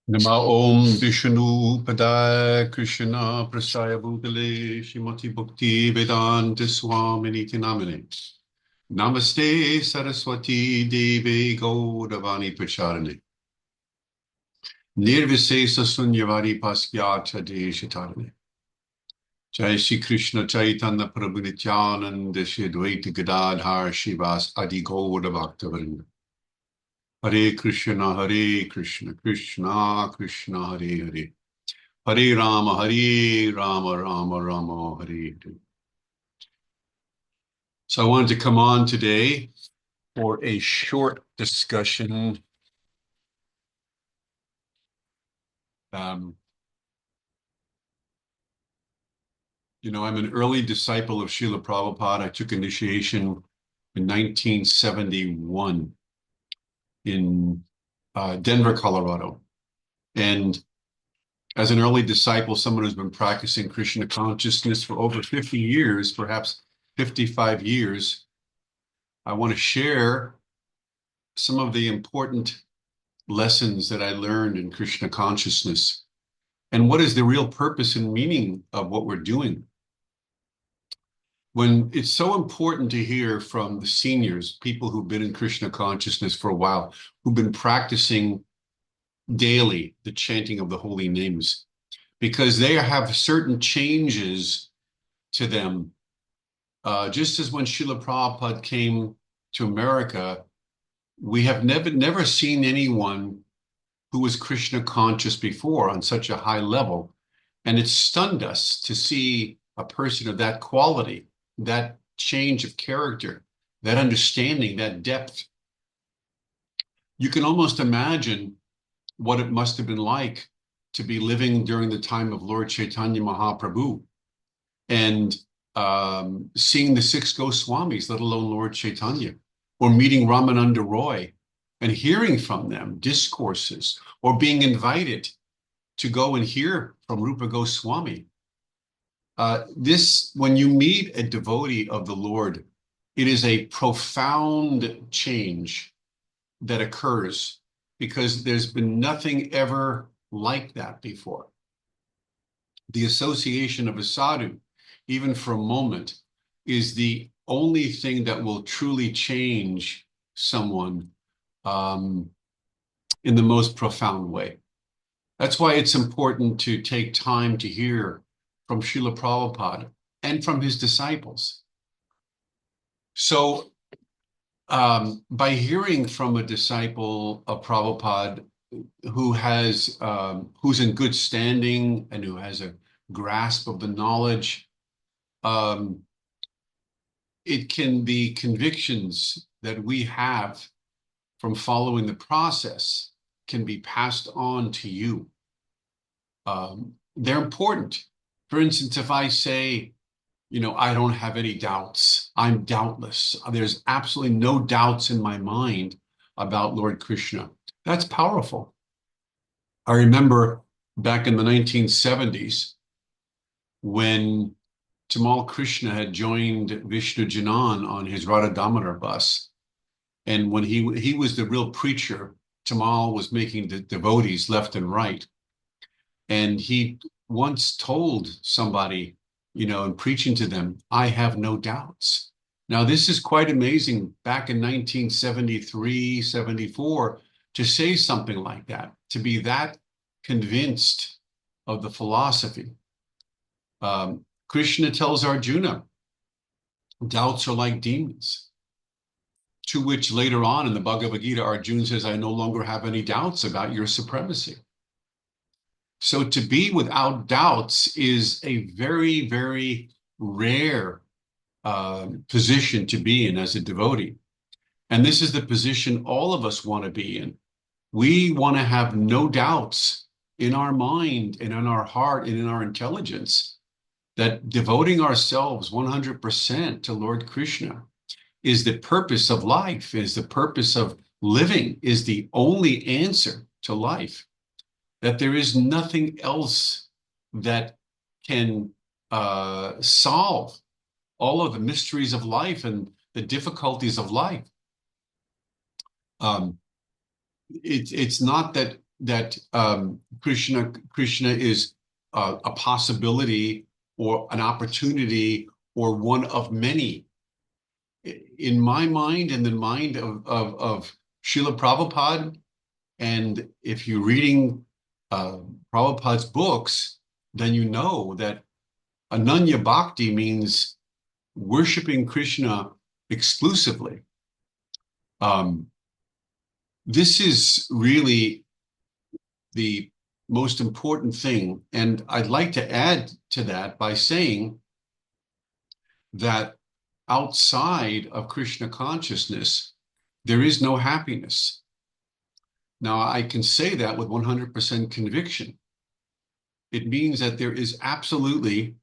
Nama Om Vishnu Padaya Krishna Prasaya Bhutale Shrimati Bhakti Vedanta Swamini Namine. Namaste Saraswati Devi Gauravani Pracharane. Nirvisesa Sunyavari Pasyata Deshatarane. Jai Shri Krishna Chaitanya Prabhu Nityananda Shri Advaita Gadadhar Shivas Adi Gaura Bhakta. Hare Krishna, Krishna Krishna, Hare Hare. Hare Rama, Rama, Hare Hare. So I wanted to come on today for a short discussion. Um, I'm an early disciple of Srila Prabhupada. I took initiation in 1971 in Denver, Colorado. And as an early disciple, someone who's been practicing Krishna consciousness for over 50 years, perhaps 55 years, I want to share some of the important lessons that I learned in Krishna consciousness and what is the real purpose and meaning of what we're doing. When it's so important to hear from the seniors, people who've been in Krishna consciousness for a while, who've been practicing daily the chanting of the holy names, because they have certain changes to them. Just as when Srila Prabhupada came to America, we have never seen anyone who was Krishna conscious before on such a high level. And it stunned us to see a person of that quality, that change of character, that understanding, that depth. You can almost imagine what it must have been like to be living during the time of Lord Chaitanya Mahaprabhu and seeing the six Goswamis, let alone Lord Chaitanya, or meeting Ramananda Roy and hearing from them discourses, or being invited to go and hear from Rupa Goswami. When you meet a devotee of the Lord, it is a profound change that occurs because there's been nothing ever like that before. The association of a sadhu, even for a moment, is the only thing that will truly change someone in the most profound way. That's why it's important to take time to hear from Srila Prabhupada and from his disciples. So by hearing from a disciple of Prabhupada who's in good standing and who has a grasp of the knowledge, it can be convictions that we have from following the process can be passed on to you. They're important. For instance, if I say, I don't have any doubts, I'm doubtless, there's absolutely no doubts in my mind about Lord Krishna. That's powerful. I remember back in the 1970s when Tamal Krishna had joined Vishnu Janan on his Radha Damodar bus. And when he was the real preacher, Tamal was making the devotees left and right. And he once told somebody, and preaching to them, I have no doubts. Now, this is quite amazing back in 1973, 74, to say something like that, to be that convinced of the philosophy. Krishna tells Arjuna, doubts are like demons. To which later on in the Bhagavad Gita, Arjuna says, I no longer have any doubts about your supremacy. So to be without doubts is a very, very rare position to be in as a devotee. And this is the position all of us want to be in. We want to have no doubts in our mind and in our heart and in our intelligence that devoting ourselves 100% to Lord Krishna is the purpose of life, is the purpose of living, is the only answer to life. That there is nothing else that can solve all of the mysteries of life and the difficulties of life. it's not that Krishna is a possibility or an opportunity or one of many. In my mind and the mind of Srila Prabhupada, and if you're reading Prabhupada's books, then you know that Ananya Bhakti means worshiping Krishna exclusively. This is really the most important thing. And I'd like to add to that by saying that outside of Krishna consciousness, there is no happiness. Now, I can say that with 100% conviction. It means that there is absolutely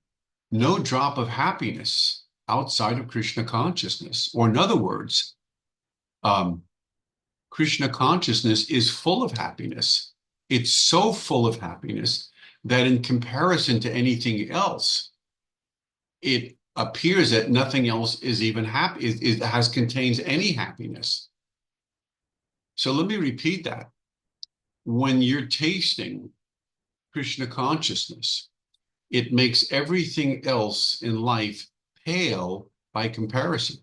no drop of happiness outside of Krishna consciousness. Or in other words, Krishna consciousness is full of happiness. It's so full of happiness that in comparison to anything else, it appears that nothing else is even happy, it has contains any happiness. So let me repeat that. When you're tasting Krishna consciousness, it makes everything else in life pale by comparison.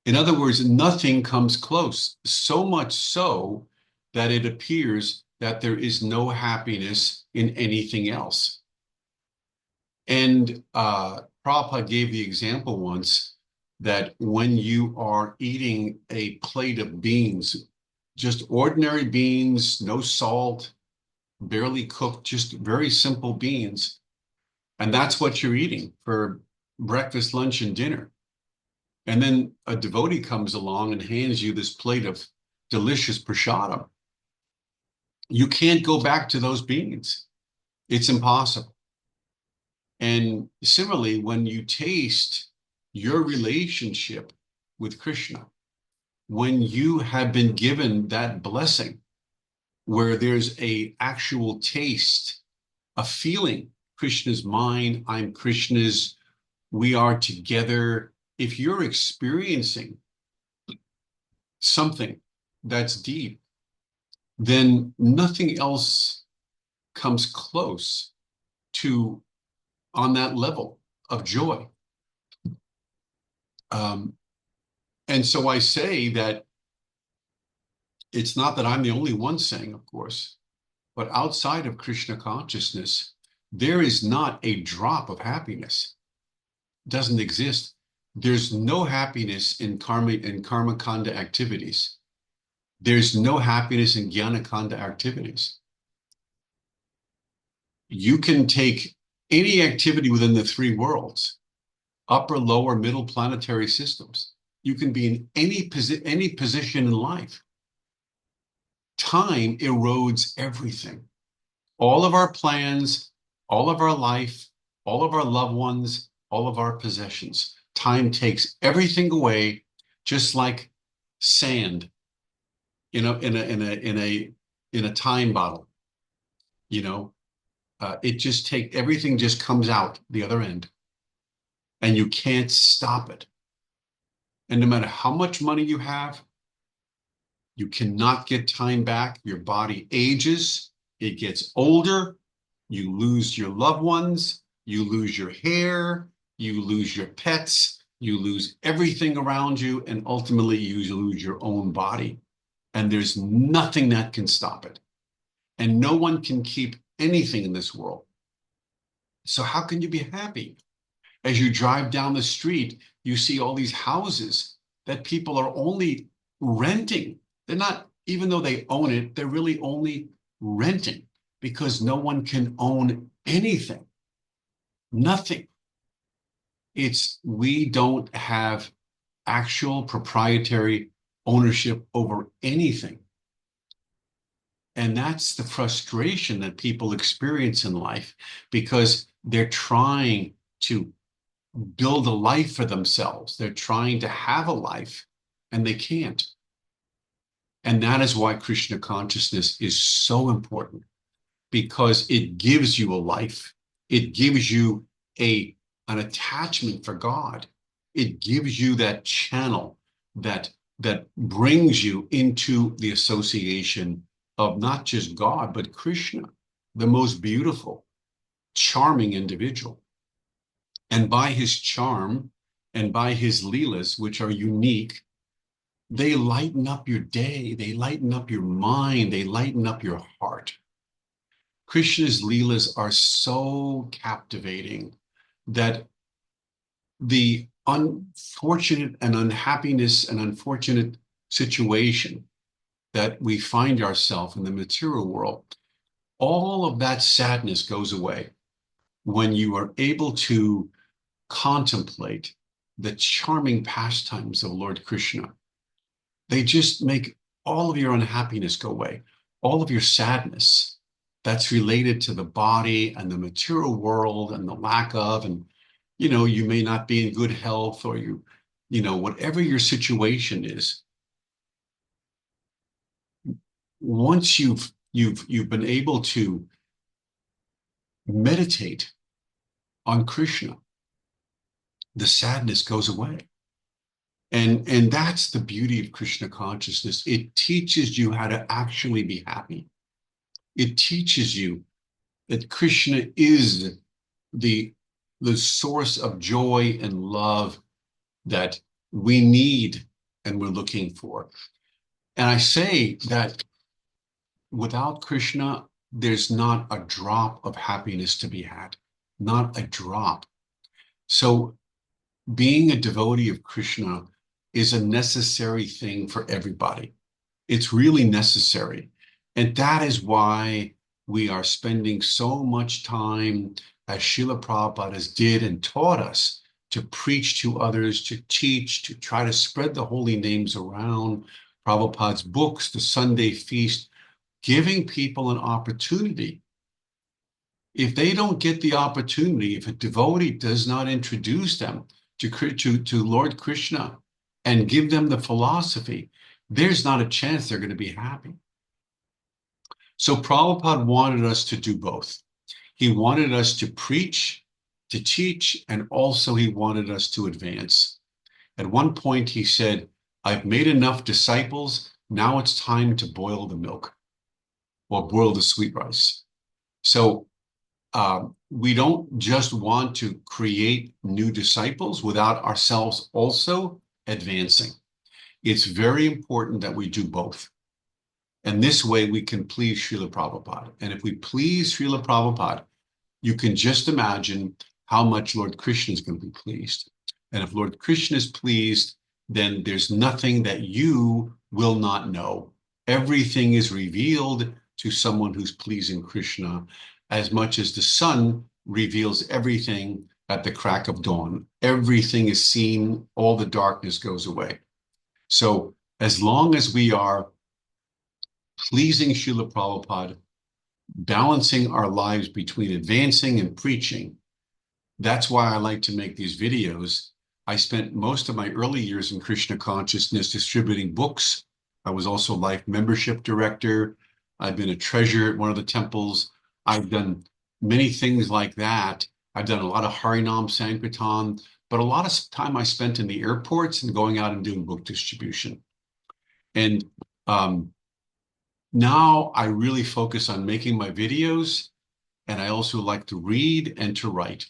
In other words, nothing comes close, so much so that it appears that there is no happiness in anything else. And Prabhupada gave the example once that when you are eating a plate of beans, just ordinary beans, no salt, barely cooked, just very simple beans, and that's what you're eating for breakfast, lunch, and dinner. And then a devotee comes along and hands you this plate of delicious prasadam. You can't go back to those beans. It's impossible. And similarly, when you taste your relationship with Krishna, when you have been given that blessing where there's a actual taste, a feeling, Krishna's mine, I'm Krishna's, we are together. If you're experiencing something that's deep, then nothing else comes close to on that level of joy. And so I say that it's not that I'm the only one saying, of course, but outside of Krishna consciousness, there is not a drop of happiness. It doesn't exist. There's no happiness in karma kanda activities. There's no happiness in jnana kanda activities. You can take any activity within the three worlds, upper, lower, middle planetary systems. You can be in any position in life. Time erodes everything. All of our plans, all of our life, all of our loved ones, all of our possessions. Time takes everything away, just like sand in a time bottle. It just everything just comes out the other end, and you can't stop it. And no matter how much money you have, you cannot get time back. Your body ages, it gets older, you lose your loved ones, you lose your hair, you lose your pets, you lose everything around you, and ultimately you lose your own body. And there's nothing that can stop it. And no one can keep anything in this world. So how can you be happy? As you drive down the street, you see all these houses that people are only renting. They're not, even though they own it, they're really only renting because no one can own anything. Nothing. We don't have actual proprietary ownership over anything. And that's the frustration that people experience in life because they're trying to build a life for themselves. They're trying to have a life and they can't. And that is why Krishna consciousness is so important, because it gives you a life. It gives you an attachment for God. It gives you that channel, that that brings you into the association of not just God, but Krishna, the most beautiful, charming individual. And by his charm and by his leelas, which are unique, they lighten up your day, they lighten up your mind, they lighten up your heart. Krishna's leelas are so captivating that the unfortunate and unhappiness and unfortunate situation that we find ourselves in the material world, all of that sadness goes away when you are able to contemplate the charming pastimes of Lord Krishna. They just make all of your unhappiness go away, all of your sadness that's related to the body and the material world and the lack of, and you may not be in good health, or whatever your situation is. Once you've been able to meditate on Krishna, the sadness goes away. And that's the beauty of Krishna consciousness. It teaches you how to actually be happy. It teaches you that Krishna is the source of joy and love that we need and we're looking for. And I say that without Krishna, there's not a drop of happiness to be had, not a drop. So being a devotee of Krishna is a necessary thing for everybody. It's really necessary. And that is why we are spending so much time, as Srila Prabhupada did and taught us, to preach to others, to teach, to try to spread the holy names around. Prabhupada's books, the Sunday feast, giving people an opportunity. If they don't get the opportunity, if a devotee does not introduce them to Lord Krishna and give them the philosophy, there's not a chance they're going to be happy. So Prabhupada wanted us to do both. He wanted us to preach, to teach, and also he wanted us to advance. At one point he said, I've made enough disciples, now it's time to boil the milk or boil the sweet rice. So we don't just want to create new disciples without ourselves also advancing. It's very important that we do both. And this way we can please Srila Prabhupada. And if we please Srila Prabhupada, you can just imagine how much Lord Krishna is going to be pleased. And if Lord Krishna is pleased, then there's nothing that you will not know. Everything is revealed to someone who's pleasing Krishna, as much as the sun reveals everything at the crack of dawn. Everything is seen, all the darkness goes away. So as long as we are pleasing Srila Prabhupada, balancing our lives between advancing and preaching, that's why I like to make these videos. I spent most of my early years in Krishna Consciousness distributing books. I was also life membership director. I've been a treasurer at one of the temples. I've done many things like that. I've done a lot of Harinam Sankirtan, but a lot of time I spent in the airports and going out and doing book distribution. And now I really focus on making my videos, and I also like to read and to write.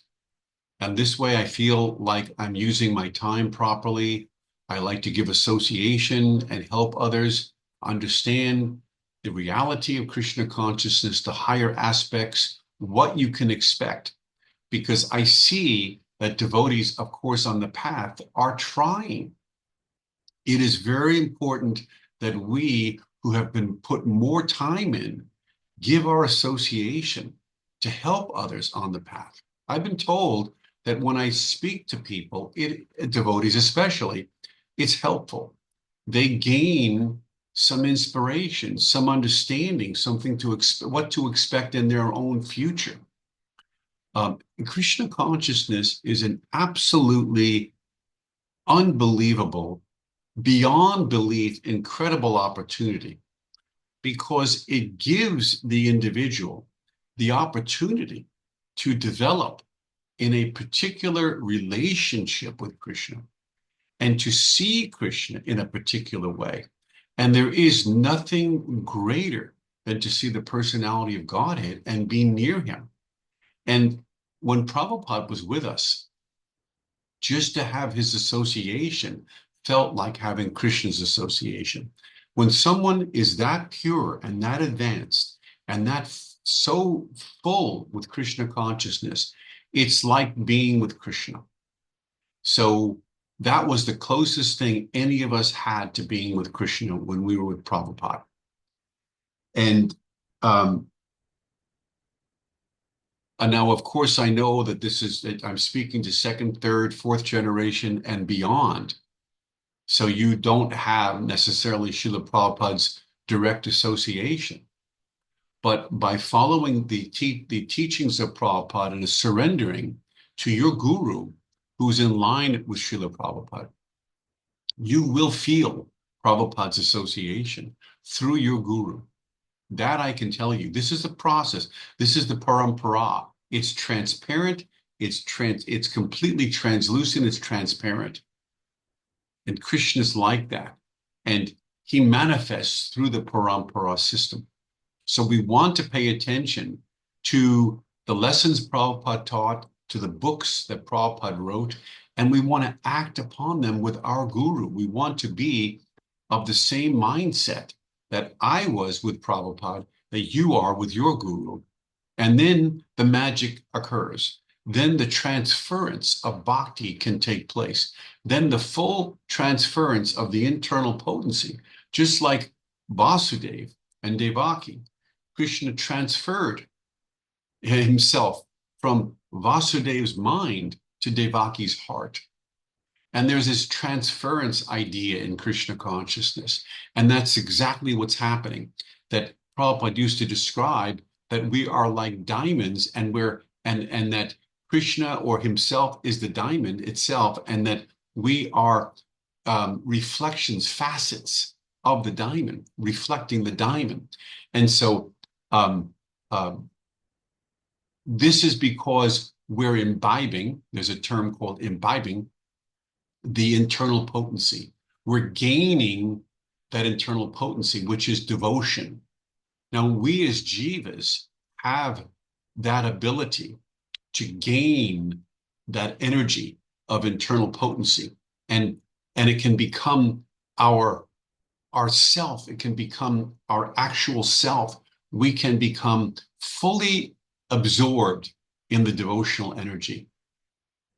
And this way I feel like I'm using my time properly. I like to give association and help others understand the reality of Krishna consciousness, the higher aspects, what you can expect. Because I see that devotees, of course, on the path are trying. It is very important that we who have been put more time in give our association to help others on the path. I've been told that when I speak to people, devotees especially, it's helpful. They gain some inspiration, some understanding, something to what to expect in their own future. Krishna consciousness is an absolutely unbelievable, beyond belief, incredible opportunity, because it gives the individual the opportunity to develop in a particular relationship with Krishna. and to see Krishna in a particular way. And there is nothing greater than to see the personality of Godhead and be near him. And when Prabhupada was with us, just to have his association felt like having Krishna's association. When someone is that pure and that advanced and that so full with Krishna consciousness, it's like being with Krishna. So that was the closest thing any of us had to being with Krishna when we were with Prabhupada. And now, of course, I know that I'm speaking to second, third, fourth generation and beyond. So you don't have necessarily Srila Prabhupada's direct association. But by following the teachings of Prabhupada and surrendering to your guru, who's in line with Srila Prabhupada, you will feel Prabhupada's association through your guru. That I can tell you. This is the process. This is the parampara. It's transparent. It's completely translucent. It's transparent. And Krishna's like that. And he manifests through the parampara system. So we want to pay attention to the lessons Prabhupada taught, to the books that Prabhupada wrote, and we want to act upon them with our guru. We want to be of the same mindset that I was with Prabhupada, that you are with your guru. And then the magic occurs. Then the transference of bhakti can take place. Then the full transference of the internal potency, just like Vasudeva and Devaki. Krishna transferred himself from Vasudeva's mind to Devaki's heart. And there's this transference idea in Krishna consciousness. And that's exactly what's happening, that Prabhupada used to describe that we are like diamonds and that Krishna or himself is the diamond itself, and that we are reflections, facets of the diamond, reflecting the diamond. And so this is because we're imbibing, there's a term called imbibing, the internal potency. We're gaining that internal potency, which is devotion. Now, we as jivas have that ability to gain that energy of internal potency, and it can become our self. It can become our actual self. We can become fully absorbed in the devotional energy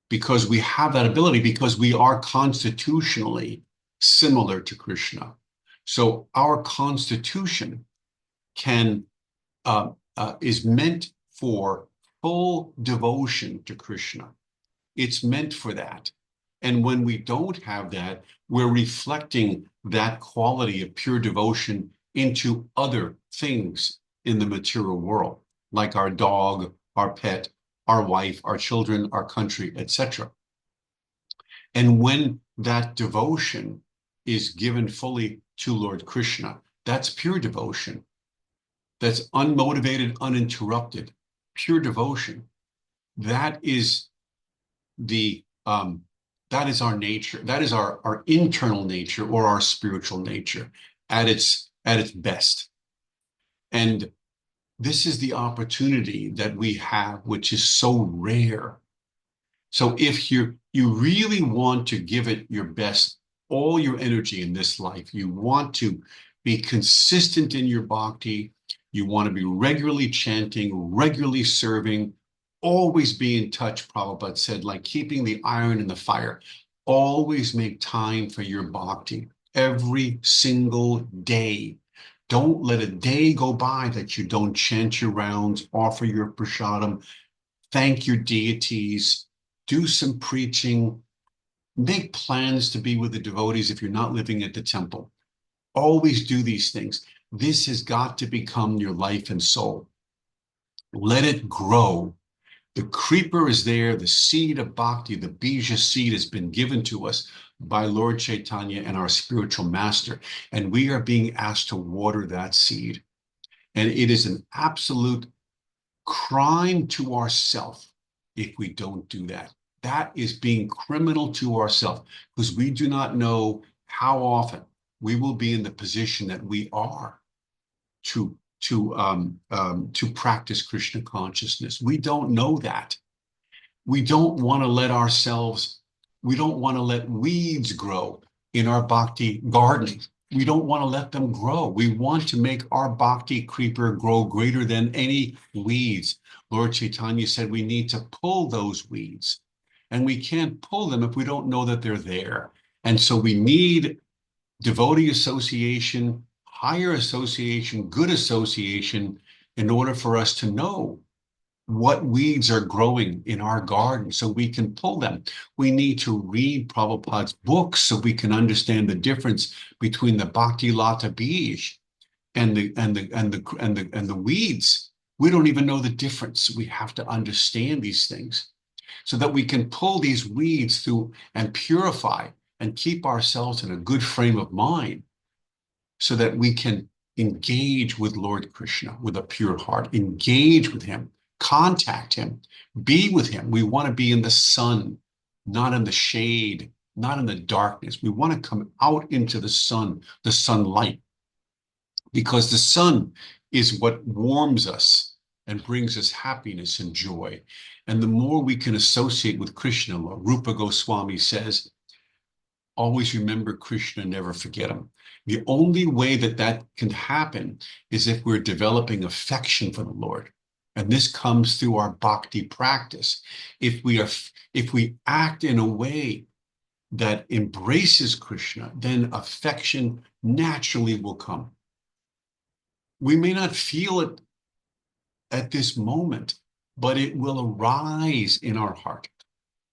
because we have that ability, because we are constitutionally similar to Krishna. So our constitution is meant for full devotion to Krishna. It's meant for that. And when we don't have that, we're reflecting that quality of pure devotion into other things in the material world, like our dog, our pet, our wife, our children, our country, etc. And when that devotion is given fully to Lord Krishna, that's pure devotion. That's unmotivated, uninterrupted, pure devotion. That is our nature. That is our internal nature, or our spiritual nature at its best. And this is the opportunity that we have, which is so rare. So if you really want to give it your best, all your energy in this life, you want to be consistent in your bhakti, you want to be regularly chanting, regularly serving, always be in touch, Prabhupada said, like keeping the iron in the fire. Always make time for your bhakti every single day. Don't let a day go by that you don't chant your rounds, offer your prasadam, thank your deities, do some preaching, make plans to be with the devotees if you're not living at the temple. Always do these things. This has got to become your life and soul. Let it grow. The creeper is there, the seed of bhakti, the bija seed has been given to us by Lord Chaitanya and our spiritual master, and we are being asked to water that seed. And it is an absolute crime to ourself if we don't do that. that is being criminal to ourselves, because we do not know how often we will be in the position that we are to practice Krishna consciousness. We don't know that. We don't want to let ourselves, we don't want to let weeds grow in our bhakti garden. We don't want to let them grow. We want to make our bhakti creeper grow greater than any weeds. Lord Chaitanya said we need to pull those weeds, and we can't pull them if we don't know that they're there. And so we need devotee association, higher association, good association, in order for us to know what weeds are growing in our garden so we can pull them. We need to read Prabhupada's books so we can understand the difference between the Bhakti Lata Bij and the weeds. We don't even know the difference. We have to understand these things so that we can pull these weeds through and purify and keep ourselves in a good frame of mind so that we can engage with Lord Krishna with a pure heart, engage with him, contact him, be with him. We want to be in the sun, not in the shade, not in the darkness. We want to come out into the sun, the sunlight, because the sun is what warms us and brings us happiness and joy. And the more we can associate with Krishna, Rupa Goswami says, always remember Krishna, never forget him. The only way that that can happen is if we're developing affection for the Lord. And this comes through our bhakti practice. If we act in a way that embraces Krishna, then affection naturally will come. We may not feel it at this moment, but it will arise in our heart.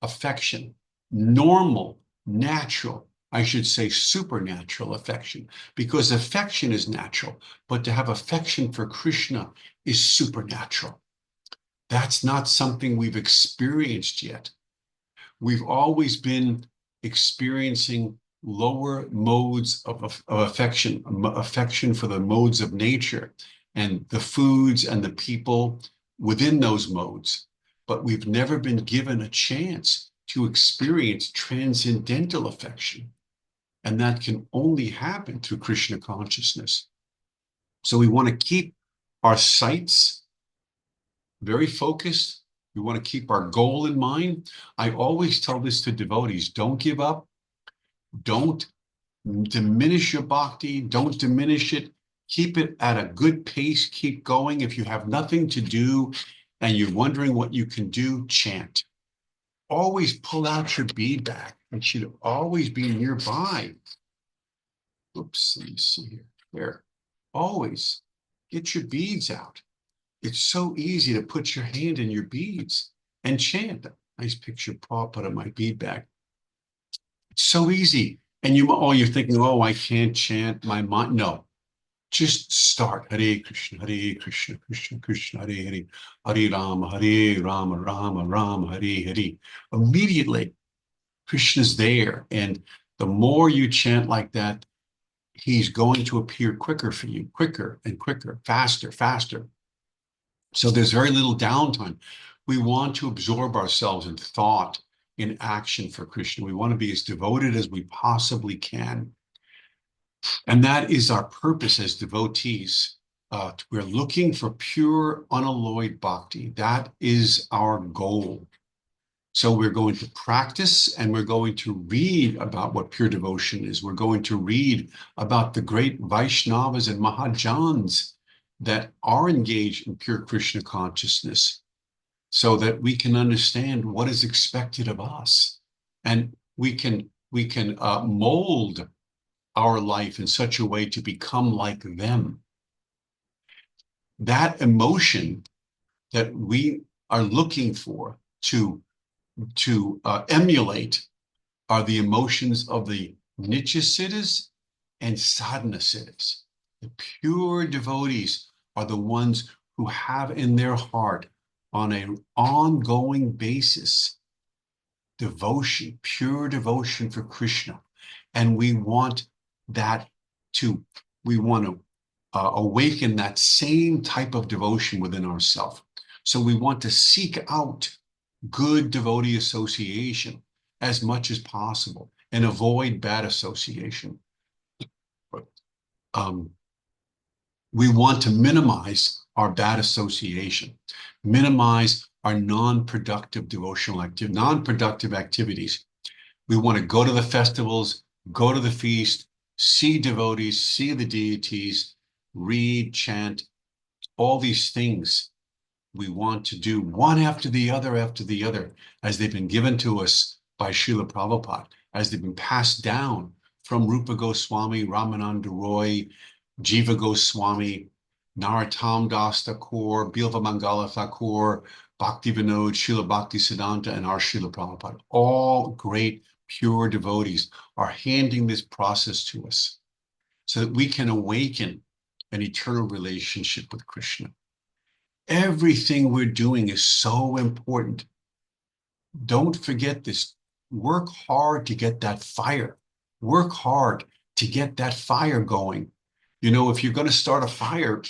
Affection, normal, natural, I should say supernatural affection, because affection is natural, but to have affection for Krishna is supernatural. That's not something we've experienced yet. We've always been experiencing lower modes of affection, affection for the modes of nature and the foods and the people within those modes. But we've never been given a chance to experience transcendental affection. And that can only happen through Krishna consciousness. So we want to keep our sights very focused. We want to keep our goal in mind. I always tell this to devotees, don't give up. Don't diminish your bhakti. Don't diminish it. Keep it at a good pace. Keep going. If you have nothing to do and you're wondering what you can do, chant. Always pull out your bead bag. It should always be nearby. Oops, let me see here. There. Always get your beads out. It's so easy to put your hand in your beads and chant. Nice picture Paul put on my bead bag. It's so easy. And you're thinking, oh, I can't chant my mind. No, just start. Hare Krishna, Krishna Krishna, Hare Hare, Hare Rama, Rama Rama, Hare Hare. Immediately, Krishna's there. And the more you chant like that, he's going to appear quicker for you, quicker and quicker, faster, faster. So there's very little downtime. We want to absorb ourselves in thought, in action for Krishna. We want to be as devoted as we possibly can. And that is our purpose as devotees. We're looking for pure, unalloyed bhakti. That is our goal. So we're going to practice and we're going to read about what pure devotion is. We're going to read about the great Vaishnavas and Mahajans that are engaged in pure Krishna consciousness so that we can understand what is expected of us. And we can mold our life in such a way to become like them. That emotion that we are looking for to emulate are the emotions of the Nitya Siddhas and Sadhana Siddhas. The pure devotees are the ones who have in their heart on an ongoing basis devotion, pure devotion for Krishna. And we want to awaken that same type of devotion within ourselves. So we want to seek out good devotee association as much as possible and avoid bad association. Um, we want to minimize our bad association, minimize our non-productive devotional activity, non-productive activities. We want to go to the festivals, go to the feast, see devotees, see the deities, read, chant, all these things we want to do one after the other, as they've been given to us by Srila Prabhupada, as they've been passed down from Rupa Goswami, Ramananda Roy, Jiva Goswami, Narottam Das Thakur, Bilva Mangala Thakur, Bhakti Vinod, Srila Bhakti Siddhanta, and our Srila Prabhupada. All great, pure devotees are handing this process to us so that we can awaken an eternal relationship with Krishna. Everything we're doing is so important. Don't forget this. Work hard to get that fire. Work hard to get that fire going. You know, if you're going to start a fire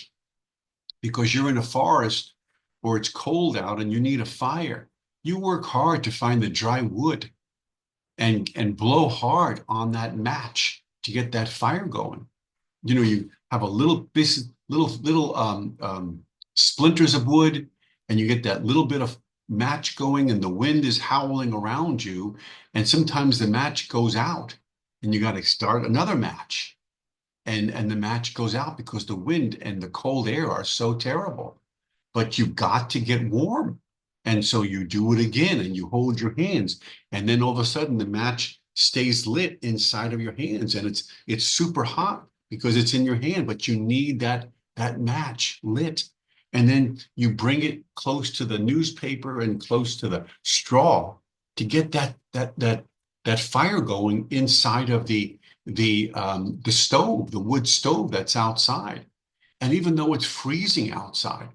because you're in a forest or it's cold out and you need a fire, you work hard to find the dry wood and blow hard on that match to get that fire going. You know, you have a little splinters of wood, and you get that little bit of match going, and the wind is howling around you, and sometimes the match goes out, and you got to start another match, and the match goes out because the wind and the cold air are so terrible. But you've got to get warm, and so you do it again, and you hold your hands, and then all of a sudden the match stays lit inside of your hands, and it's super hot because it's in your hand, but you need that match lit. And then you bring it close to the newspaper and close to the straw to get that fire going inside of the stove, the wood stove that's outside. And even though it's freezing outside,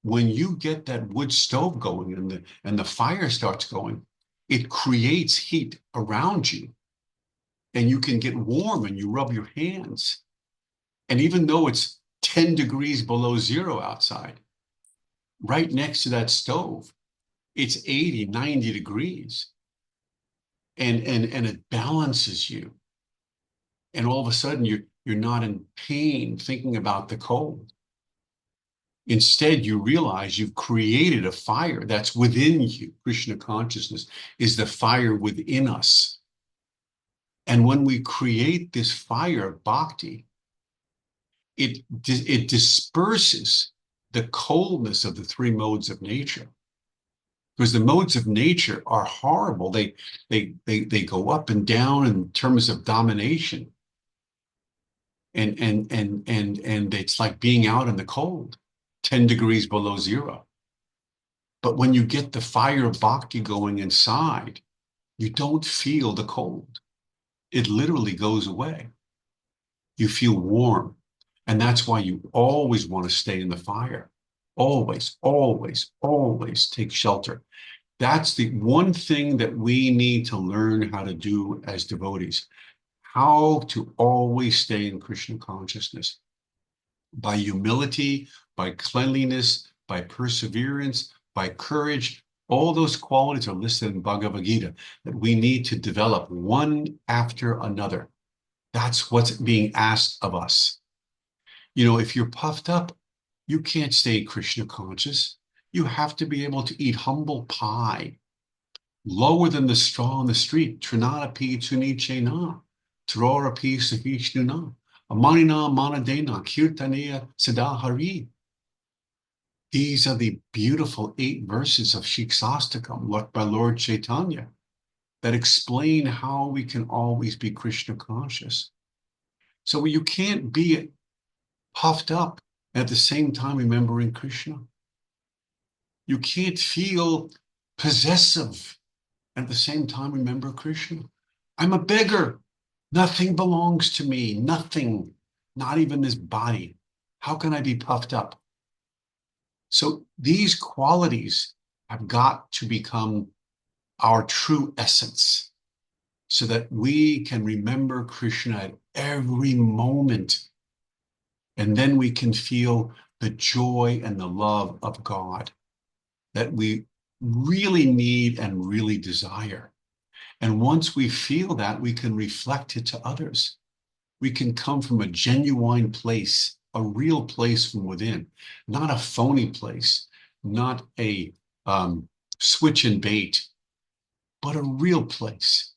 when you get that wood stove going and the fire starts going, it creates heat around you. And you can get warm and you rub your hands. And even though it's 10 degrees below zero outside, right next to that stove, it's 80, 90 degrees. And it balances you. And all of a sudden you're not in pain thinking about the cold. Instead, you realize you've created a fire that's within you. Krishna consciousness is the fire within us. And when we create this fire of bhakti, it disperses the coldness of the three modes of nature. Because the modes of nature are horrible. They go up and down in terms of domination. And it's like being out in the cold, 10 degrees below zero. But when you get the fire of bhakti going inside, you don't feel the cold. It literally goes away. You feel warm. And that's why you always want to stay in the fire. Always, always, always take shelter. That's the one thing that we need to learn how to do as devotees. How to always stay in Krishna consciousness. By humility, by cleanliness, by perseverance, by courage. All those qualities are listed in Bhagavad Gita that we need to develop one after another. That's what's being asked of us. You know, if you're puffed up, you can't stay Krishna conscious. You have to be able to eat humble pie, lower than the straw on the street. Trinadapi tunichena, Trorapi sahishnuna, Amanina manadena, Kirtaniya sadahari. These are the beautiful 8 verses of Shiksastakam by Lord Chaitanya that explain how we can always be Krishna conscious. So you can't be puffed up and at the same time remembering Krishna. You can't feel possessive and at the same time remember Krishna. I'm a beggar. Nothing belongs to me. Nothing, not even this body. How can I be puffed up? So these qualities have got to become our true essence so that we can remember Krishna at every moment. And then we can feel the joy and the love of God that we really need and really desire. And once we feel that, we can reflect it to others. We can come from a genuine place, a real place from within, not a phony place, not a switch and bait, but a real place.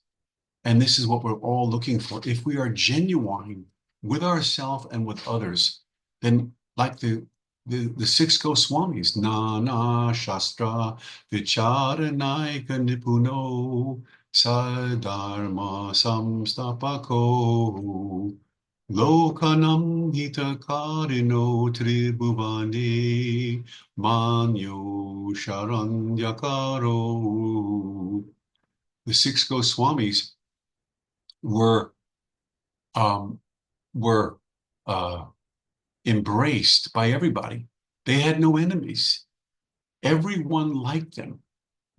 And this is what we're all looking for. If we are genuine with ourselves and with others, then like the six Goswamis, Nana Shastra Vicharanaika Nipuno Sadharma Samstapako Lokanam Hitakarino Tribhuvane Manyo Sharanyakaro. The six Goswamis were um, were uh, embraced by everybody. They had no enemies. Everyone liked them,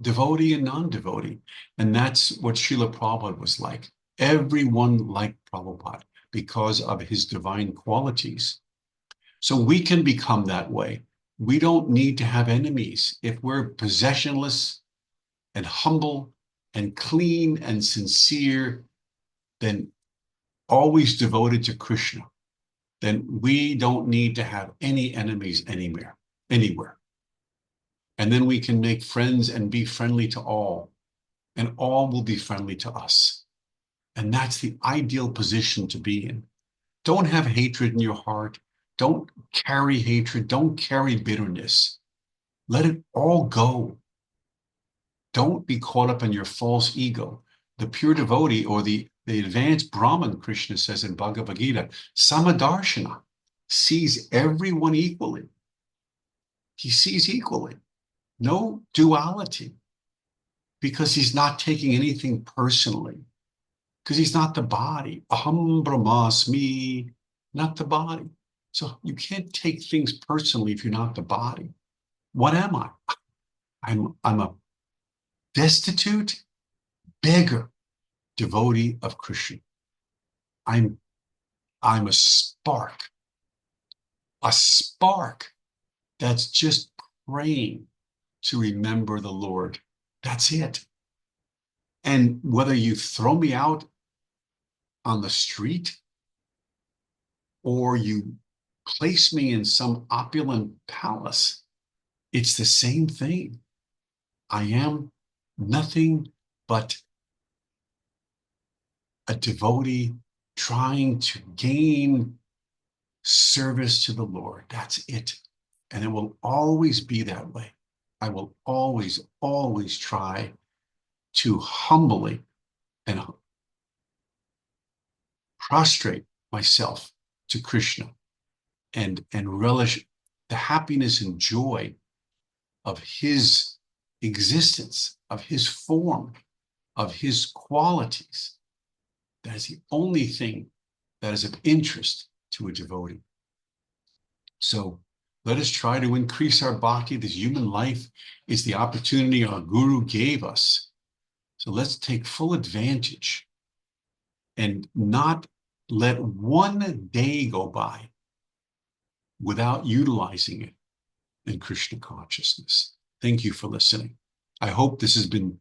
devotee and non-devotee. And that's what Srila Prabhupada was like. Everyone liked Prabhupada because of his divine qualities. So we can become that way. We don't need to have enemies. If we're possessionless and humble and clean and sincere, then always devoted to Krishna, then we don't need to have any enemies anywhere. And then we can make friends and be friendly to all, and all will be friendly to us. And that's the ideal position to be in. Don't have hatred in your heart. Don't carry hatred. Don't carry bitterness. Let it all go. Don't be caught up in your false ego. The pure devotee or the advanced Brahman, Krishna says in Bhagavad Gita, Samadarshana, sees everyone equally. He sees equally. No duality, because he's not taking anything personally, because he's not the body. Aham brahmasmi, not the body. So you can't take things personally if you're not the body. What am I? I'm a destitute beggar devotee of Krishna. I'm a spark that's just praying to remember the Lord. That's it. And whether you throw me out on the street or you place me in some opulent palace, it's the same thing. I am nothing but a devotee trying to gain service to the Lord. That's it. And it will always be that way. I will always, always try to humbly and prostrate myself to Krishna and relish the happiness and joy of his existence, of his form, of his qualities. That is the only thing that is of interest to a devotee. So let us try to increase our bhakti. This human life is the opportunity our guru gave us. So let's take full advantage and not let one day go by without utilizing it in Krishna consciousness. Thank you for listening. I hope this has been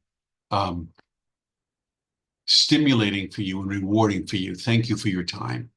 stimulating for you and rewarding for you. Thank you for your time.